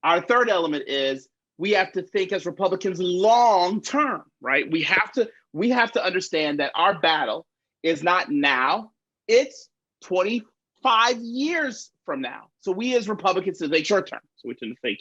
Our third element is we have to think as Republicans long term, right? We have to understand that our battle is not now, it's 25 years from now. So we as Republicans think short term. So we tend to think,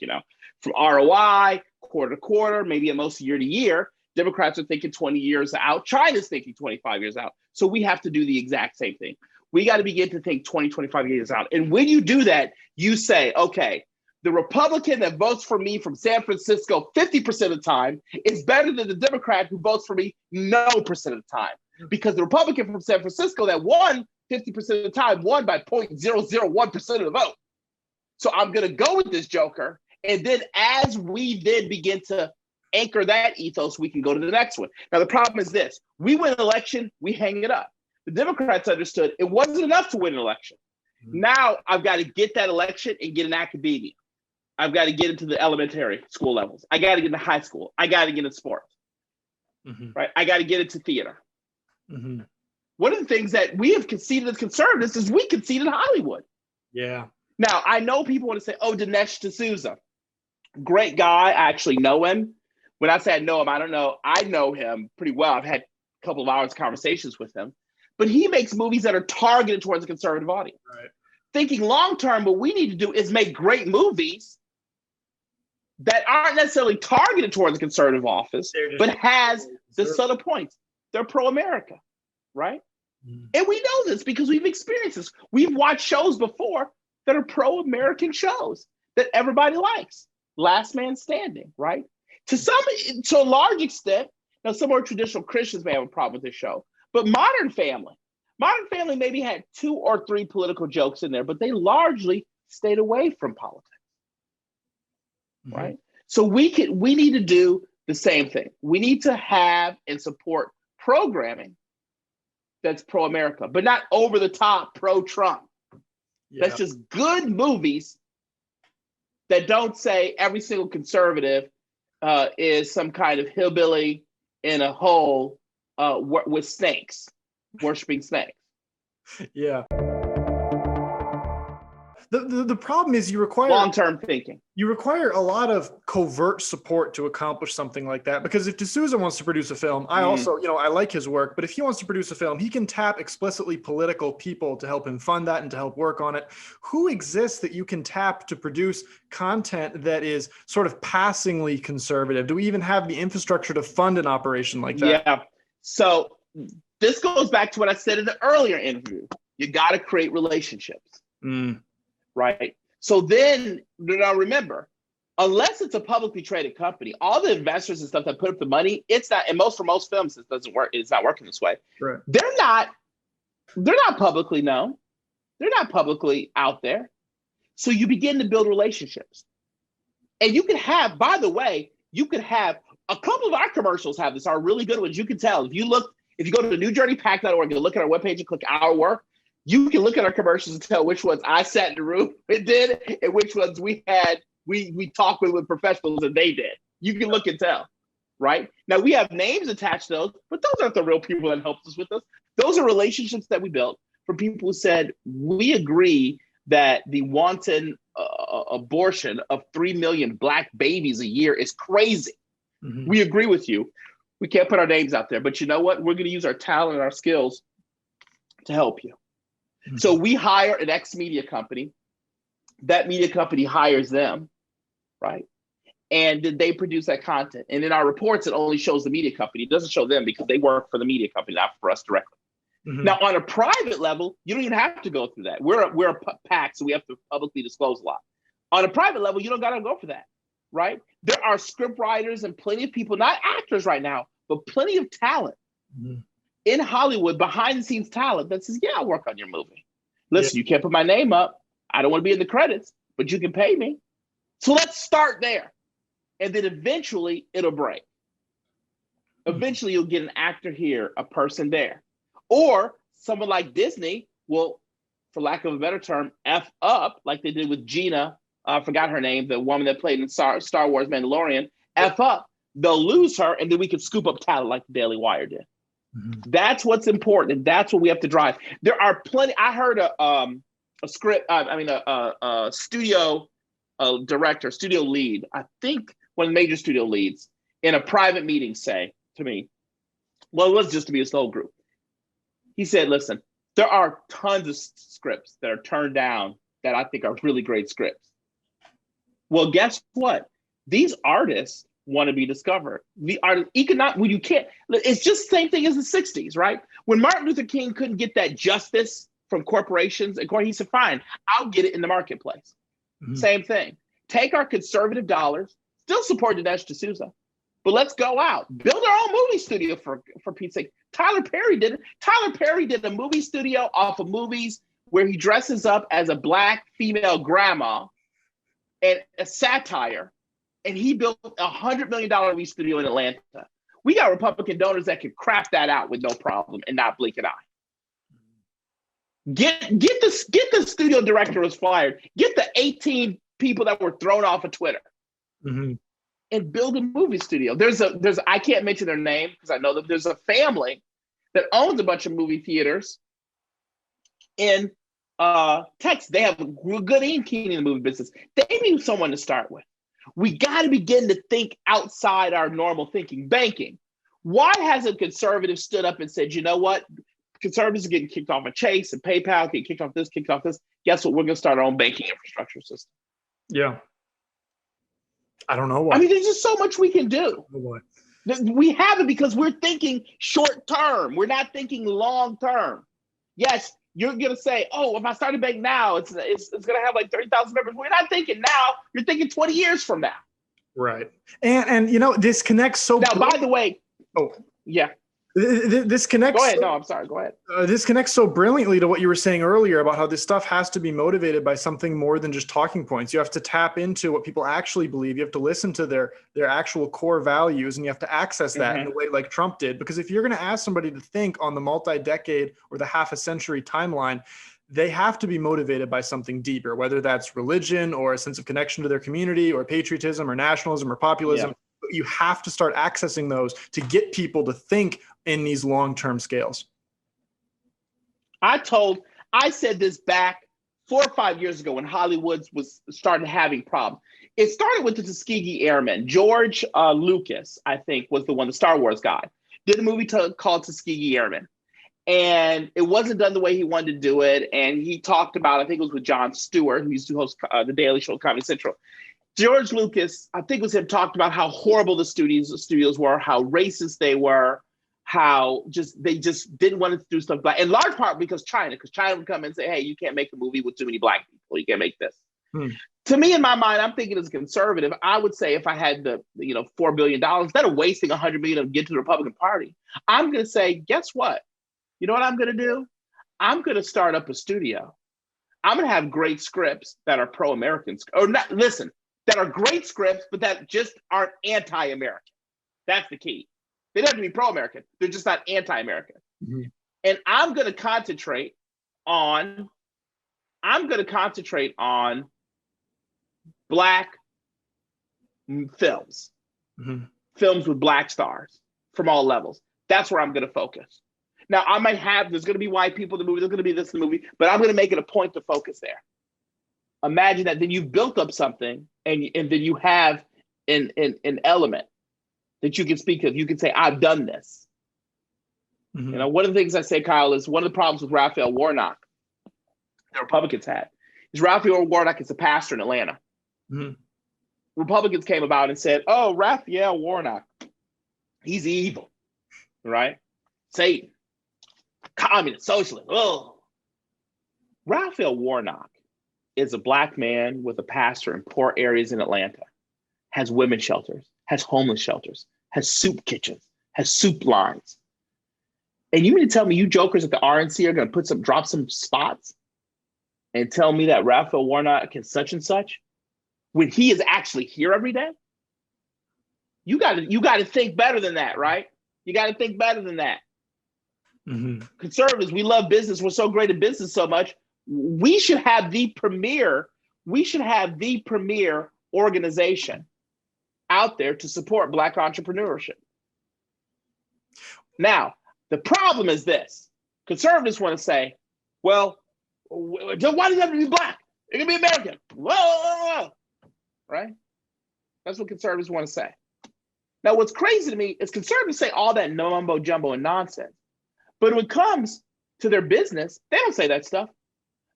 from ROI, quarter to quarter, maybe at most year to year. Democrats are thinking 20 years out. China's thinking 25 years out. So we have to do the exact same thing. We got to begin to think 20, 25 years out. And when you do that, you say, okay, the Republican that votes for me from San Francisco 50% of the time is better than the Democrat who votes for me no percent of the time. Because the Republican from San Francisco that won 50% of the time won by 0.001% of the vote. So I'm going to go with this joker. And then as we then begin to anchor that ethos, we can go to the next one. Now, the problem is this. We win an election, we hang it up. The Democrats understood it wasn't enough to win an election. Mm-hmm. Now I've got to get that election and get in academia. I've got to get into the elementary school levels. I got to get into high school. I got to get into sports, right? I got to get into theater. Mm-hmm. One of the things that we have conceded as conservatives is we conceded Hollywood. Yeah. Now, I know people want to say, oh, Dinesh D'Souza, great guy. I actually know him. When I say I know him, I don't know. I know him pretty well. I've had a couple of hours conversations with him. But he makes movies that are targeted towards a conservative audience. Right. Thinking long-term, what we need to do is make great movies that aren't necessarily targeted towards a conservative office, but has the subtle points. They're pro-America, right? Mm. And we know this because we've experienced this. We've watched shows before that are pro-American shows that everybody likes. Last Man Standing, right? To a large extent, now some more traditional Christians may have a problem with this show, but Modern Family maybe had 2 or 3 political jokes in there, but they largely stayed away from politics. Right? So we need to do the same thing. We need to have and support programming that's pro-America, but not over the top pro-Trump. Yeah. That's just good movies that don't say every single conservative is some kind of hillbilly in a hole with snakes, worshiping snakes. Yeah. The problem is you require long-term thinking. You require a lot of covert support to accomplish something like that. Because if D'Souza wants to produce a film, I also, I like his work, but if he wants to produce a film, he can tap explicitly political people to help him fund that and to help work on it. Who exists that you can tap to produce content that is sort of passingly conservative? Do we even have the infrastructure to fund an operation like that? Yeah. So this goes back to what I said in the earlier interview. You got to create relationships. Right. So then, now remember, unless it's a publicly traded company, all the investors and stuff that put up the money, it's not, and for most films, it doesn't work. It's not working this way. Right. They're not publicly known. They're not publicly out there. So you begin to build relationships. And you can have, by the way, a couple of our commercials have this, are really good ones. You can tell if you go to newjourneypac.org and look at our webpage and click our work, you can look at our commercials and tell which ones I sat in the room and did, and which ones we talked with professionals and they did. You can look and tell, right? Now we have names attached to those, but those aren't the real people that helped us with us. Those are relationships that we built from people who said, we agree that the wanton abortion of 3 million Black babies a year is crazy. Mm-hmm. We agree with you. We can't put our names out there, but you know what? We're going to use our talent and our skills to help you. Mm-hmm. So we hire an ex-media company. That media company hires them, right? And then they produce that content. And in our reports, it only shows the media company. It doesn't show them because they work for the media company, not for us directly. Mm-hmm. Now, on a private level, you don't even have to go through that. We're a PAC, so we have to publicly disclose a lot. On a private level, you don't got to go for that, right? There are script writers and plenty of people, not actors right now, but plenty of talent. Mm-hmm. In Hollywood, behind the scenes talent that says, yeah, I'll work on your movie. Listen, You can't put my name up. I don't want to be in the credits, but you can pay me. So let's start there. And then eventually it'll break. Eventually you'll get an actor here, a person there. Or someone like Disney will, for lack of a better term, F up like they did with Gina. I forgot her name, the woman that played in Star Wars Mandalorian. F up. They'll lose her, and then we can scoop up talent like the Daily Wire did. Mm-hmm. That's what's important, and that's what we have to drive. There are plenty. I heard a studio a director, studio lead, I think one of the major studio leads in a private meeting say to me, well, it was just to be a slow group. He said, listen, there are tons of scripts that are turned down that I think are really great scripts. Well, guess what? These artists want to be discovered. The artist, when you can't, it's just the same thing as the 60s, right? When Martin Luther King couldn't get that justice from corporations, he said, fine, I'll get it in the marketplace. Mm-hmm. Same thing. Take our conservative dollars, still support Dinesh D'Souza, but let's go out, build our own movie studio for Pete's sake. Tyler Perry did it. Tyler Perry did a movie studio off of movies where he dresses up as a Black female grandma and a satire, and he built $100 million movie studio in Atlanta. We got Republican donors that can craft that out with no problem and not blink an eye. Get the studio director was fired. Get the 18 people that were thrown off of Twitter, mm-hmm. and build a movie studio. There's I can't mention their name because I know that there's a family that owns a bunch of movie theaters in Texas. They have a good in the movie business. They need someone to start with. We got to begin to think outside our normal thinking. Banking. Why hasn't conservatives stood up and said, you know what? Conservatives are getting kicked off of Chase and PayPal, getting kicked off this. Guess what? We're going to start our own banking infrastructure system. Yeah. I don't know why. I mean, there's just so much we can do. We have it because we're thinking short term. We're not thinking long term. Yes, you're going to say, oh, if I start a bank now, it's going to have like 30,000 members. We're not thinking now. You're thinking 20 years from now. Right. And this connects so. Now, by the way. Oh, yeah. This connects. Go ahead. No, I'm sorry. Go ahead. This connects so brilliantly to what you were saying earlier about how this stuff has to be motivated by something more than just talking points. You have to tap into what people actually believe. You have to listen to their actual core values, and you have to access that in a way like Trump did. Because if you're going to ask somebody to think on the multi-decade or the half a century timeline, they have to be motivated by something deeper, whether that's religion or a sense of connection to their community or patriotism or nationalism or populism. Yeah. You have to start accessing those to get people to think in these long-term scales. I said this back 4 or 5 years ago when Hollywood was started having problems. It started with the Tuskegee Airmen. George Lucas, I think, was the one, the Star Wars guy, did a movie called Tuskegee Airmen. And it wasn't done the way he wanted to do it. And he talked about, I think it was with Jon Stewart, who used to host the Daily Show, Comedy Central. George Lucas, I think it was him, talked about how horrible the studios were, how racist they were, how they just didn't want to do stuff black. In large part because China would come and say, hey, you can't make a movie with too many Black people. You can't make this. To me, in my mind, I'm thinking as a conservative, I would say if I had the $4 billion, instead of wasting $100 million to get to the Republican Party, I'm going to say, guess what? You know what I'm going to do? I'm going to start up a studio. I'm going to have great scripts that are pro-American, or not, listen, that are great scripts, but that just aren't anti-American. That's the key. They don't have to be pro-American. They're just not anti-American. Mm-hmm. And I'm going to concentrate on Black films, films with Black stars from all levels. That's where I'm going to focus. Now, there's going to be white people in the movie, there's going to be this in the movie, but I'm going to make it a point to focus there. Imagine that then you've built up something and then you have an element that you can speak of. You can say, I've done this. Mm-hmm. One of the things I say, Kyle, is one of the problems with Raphael Warnock, the Republicans had, is Raphael Warnock is a pastor in Atlanta. Mm-hmm. Republicans came about and said, oh, Raphael Warnock, he's evil, right? Satan, communist, socialist. Oh. Raphael Warnock is a Black man with a pastor in poor areas in Atlanta, has women's shelters, has homeless shelters, has soup kitchens, has soup lines. And you mean to tell me you jokers at the RNC are going to drop some spots and tell me that Raphael Warnock can such and such when he is actually here every day? You got to think better than that, right? You got to think better than that. Mm-hmm. Conservatives, we love business. We're so great at business so much. We should have the premier organization out there to support Black entrepreneurship. Now, the problem is this. Conservatives want to say, well, why does it have to be Black? It can be American. Whoa. right? That's what conservatives want to say. Now, what's crazy to me is conservatives say all that mumbo jumbo and nonsense. But when it comes to their business, they don't say that stuff.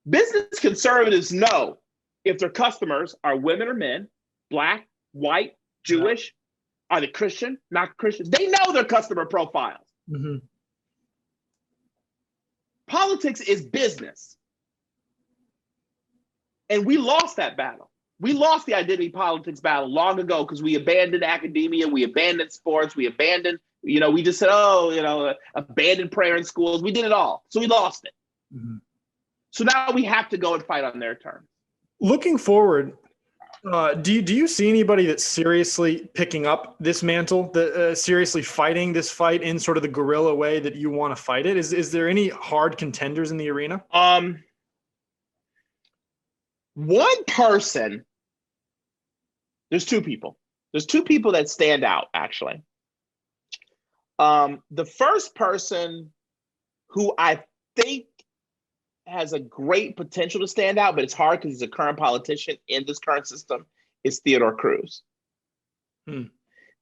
Business conservatives know if their customers are women or men, Black, white, Jewish, are they Christian, not Christian? They know their customer profiles. Mm-hmm. Politics is business. And we lost that battle. We lost the identity politics battle long ago because we abandoned academia, we abandoned sports, we abandoned, we just said, abandoned prayer in schools. We did it all. So we lost it. Mm-hmm. So now we have to go and fight on their terms. Looking forward, do you see anybody that's seriously picking up this mantle, seriously fighting this fight in sort of the guerrilla way that you want to fight it? Is there any hard contenders in the arena? One person, there's two people. There's two people that stand out, actually. The first person who I think has a great potential to stand out, but it's hard because he's a current politician in this current system, is Theodore Cruz.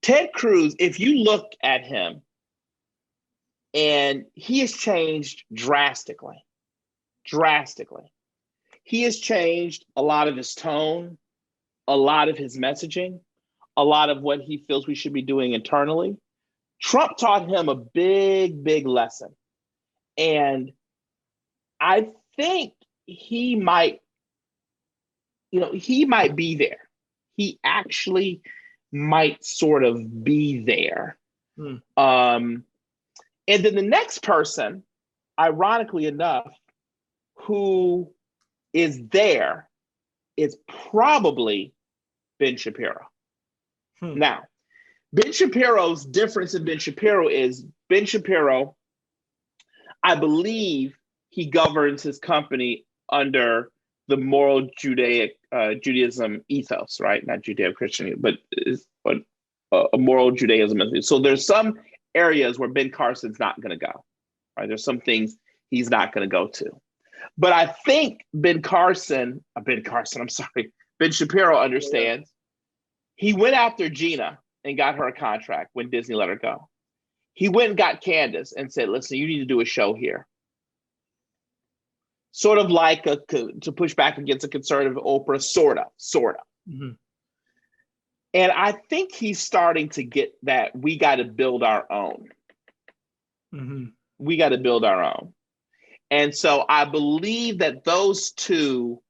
Ted Cruz, if you look at him, and he has changed drastically. He has changed a lot of his tone, a lot of his messaging, a lot of what he feels we should be doing internally. Trump taught him a big, big lesson. And I think he might be there. He actually might sort of be there. And then the next person, ironically enough, who is there is probably Ben Shapiro. Now, Ben Shapiro's difference in Ben Shapiro is Ben Shapiro, I believe he governs his company under the moral Judaism ethos, right? Not Judeo-Christian, but a moral Judaism. So there's some areas where Ben Carson's not going to go, right? There's some things he's not going to go to. But I think Ben Shapiro understands. He went after Gina and got her a contract when Disney let her go. He went and got Candace and said, listen, you need to do a show here. Sort of like to push back against a conservative Oprah, sort of. Mm-hmm. And I think he's starting to get that we got to build our own. Mm-hmm. We got to build our own. And so I believe that those two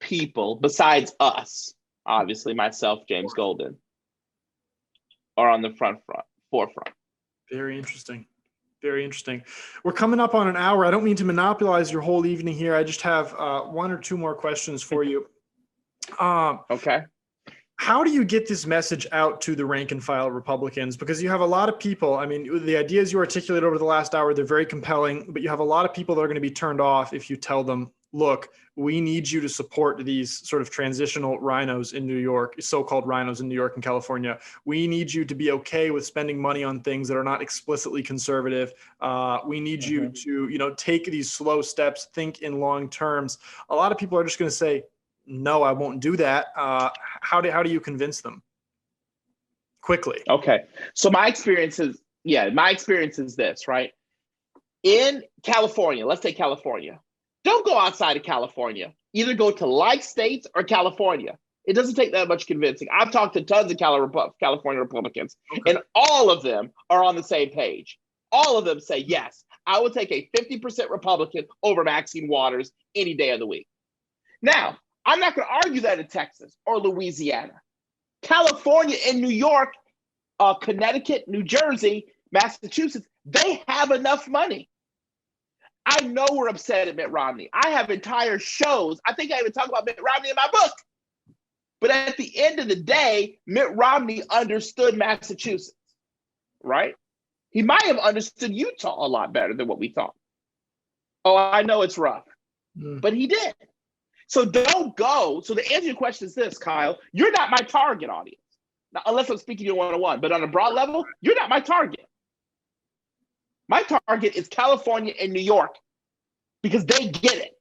people, besides us, obviously myself, James Golden, are on the forefront. Very interesting. Very interesting. We're coming up on an hour. I don't mean to monopolize your whole evening here. I just have one or two more questions for you. Okay. How do you get this message out to the rank and file Republicans? Because you have a lot of people. I mean, the ideas you articulate over the last hour, they're very compelling, but you have a lot of people that are going to be turned off if you tell them, look, we need you to support these sort of transitional rhinos in New York, so-called rhinos in New York and California. We need you to be okay with spending money on things that are not explicitly conservative. We need you to, take these slow steps, think in long terms. A lot of people are just going to say, no, I won't do that. How do you convince them quickly? Okay. So my experience is this, right? In California, let's take California. Don't go outside of California. Either go to like states or California. It doesn't take that much convincing. I've talked to tons of California Republicans, and all of them are on the same page. All of them say, yes, I would take a 50% Republican over Maxine Waters any day of the week. Now, I'm not going to argue that in Texas or Louisiana. California and New York, Connecticut, New Jersey, Massachusetts, they have enough money. I know we're upset at Mitt Romney. I have entire shows. I think I even talk about Mitt Romney in my book. But at the end of the day, Mitt Romney understood Massachusetts, right? He might have understood Utah a lot better than what we thought. Oh, I know it's rough, but he did. So don't go. So the answer to your question is this, Kyle. You're not my target audience. Now, unless I'm speaking to you one-on-one, but on a broad level, you're not my target. My target is California and New York because they get it.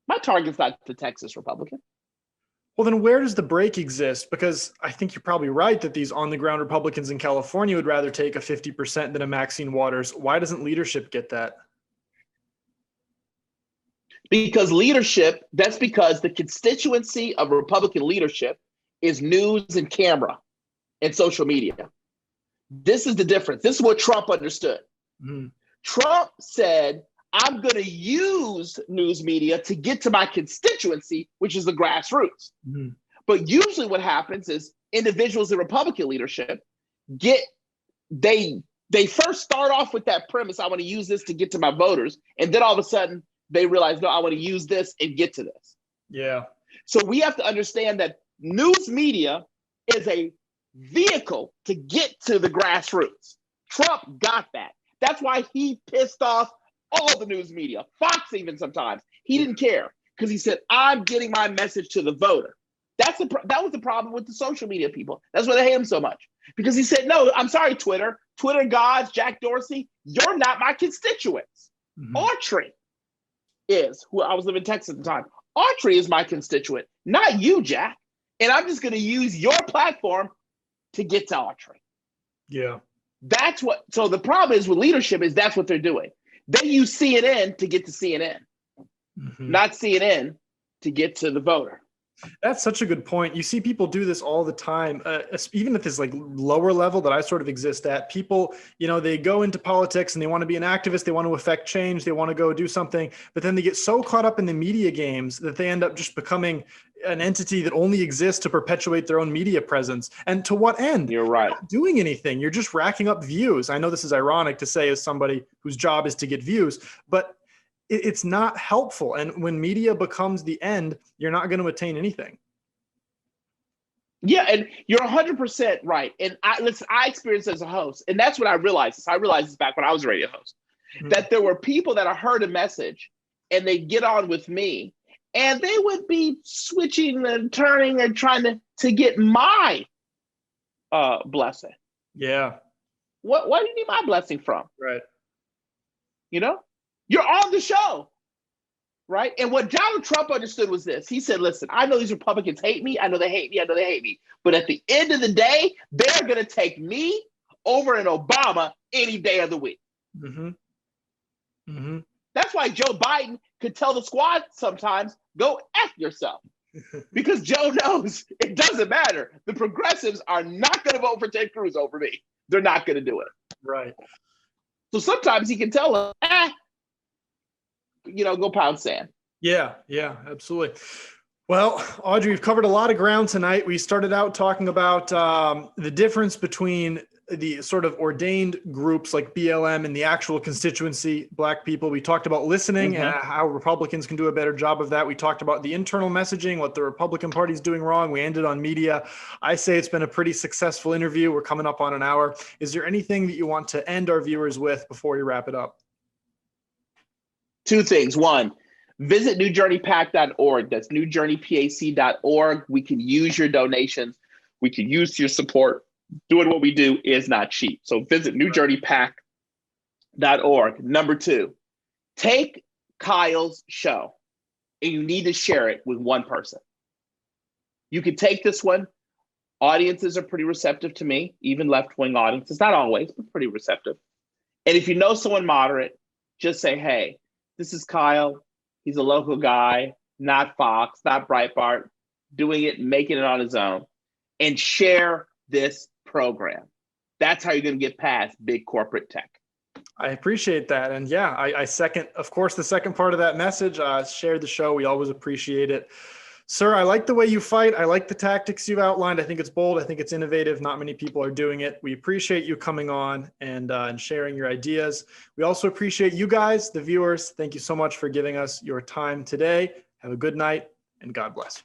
My target's not the Texas Republican. Well, then where does the break exist? Because I think you're probably right that these on-the-ground Republicans in California would rather take a 50% than a Maxine Waters. Why doesn't leadership get that? Because leadership, that's because the constituency of Republican leadership is news and camera and social media. This is the difference. This is what Trump understood. Mm-hmm. Trump said, I'm going to use news media to get to my constituency, which is the grassroots. Mm-hmm. But usually what happens is individuals in Republican leadership they first start off with that premise, I want to use this to get to my voters. And then all of a sudden they realize, no, I want to use this and get to this. Yeah. So we have to understand that news media is a vehicle to get to the grassroots. Trump got that. That's why he pissed off all the news media, Fox even sometimes. He didn't care because he said, I'm getting my message to the voter. That was the problem with the social media people. That's why they hate him so much. Because he said, no, I'm sorry, Twitter gods, Jack Dorsey, you're not my constituents. Mm-hmm. Autry is, who I was living in Texas at the time. Autry is my constituent, not you, Jack. And I'm just going to use your platform to get to Autry. Yeah. So the problem is with leadership is that's what they're doing. They use CNN to get to CNN, mm-hmm. not CNN to get to the voter. That's such a good point. You see people do this all the time, even at this like lower level that I sort of exist at. People, they go into politics and they want to be an activist. They want to affect change. They want to go do something, but then they get so caught up in the media games that they end up just becoming an entity that only exists to perpetuate their own media presence. And to what end? You're right. You're not doing anything. You're just racking up views. I know this is ironic to say as somebody whose job is to get views, but it's not helpful. And when media becomes the end, you're not going to attain anything. Yeah, and you're 100% right. And I experienced as a host, and that's what I realized. I realized this back when I was a radio host, mm-hmm. that there were people that I heard a message and they get on with me and they would be switching and turning and trying to get my blessing. Yeah. What do you need my blessing from? Right. You're on the show, right? And what Donald Trump understood was this. He said, listen, I know these Republicans hate me. I know they hate me. I know they hate me. But at the end of the day, they're going to take me over an Obama any day of the week. Mm-hmm. Mm-hmm. That's why Joe Biden could tell the squad sometimes, go F yourself. Because Joe knows it doesn't matter. The progressives are not going to vote for Ted Cruz over me. They're not going to do it. Right. So sometimes he can tell them, go pound sand. Yeah, absolutely. Well, Autry, we've covered a lot of ground tonight. We started out talking about the difference between the sort of ordained groups like BLM and the actual constituency, Black people. We talked about listening mm-hmm. and how Republicans can do a better job of that. We talked about the internal messaging, what the Republican Party is doing wrong. We ended on media. I say it's been a pretty successful interview. We're coming up on an hour. Is there anything that you want to end our viewers with before we wrap it up? Two things. One, visit newjourneypac.org. That's newjourneypac.org. We can use your donations. We can use your support. Doing what we do is not cheap. So visit newjourneypac.org. Number two, take Kyle's show and you need to share it with one person. You can take this one. Audiences are pretty receptive to me, even left-wing audiences, not always, but pretty receptive. And if you know someone moderate, just say, hey, this is Kyle. He's a local guy, not Fox, not Breitbart, doing it, making it on his own, and share this program. That's how you're going to get past big corporate tech. I appreciate that. And yeah, I second, of course, the second part of that message. Share the show. We always appreciate it. Sir, I like the way you fight. I like the tactics you've outlined. I think it's bold. I think it's innovative. Not many people are doing it. We appreciate you coming on and sharing your ideas. We also appreciate you guys, the viewers. Thank you so much for giving us your time today. Have a good night and God bless.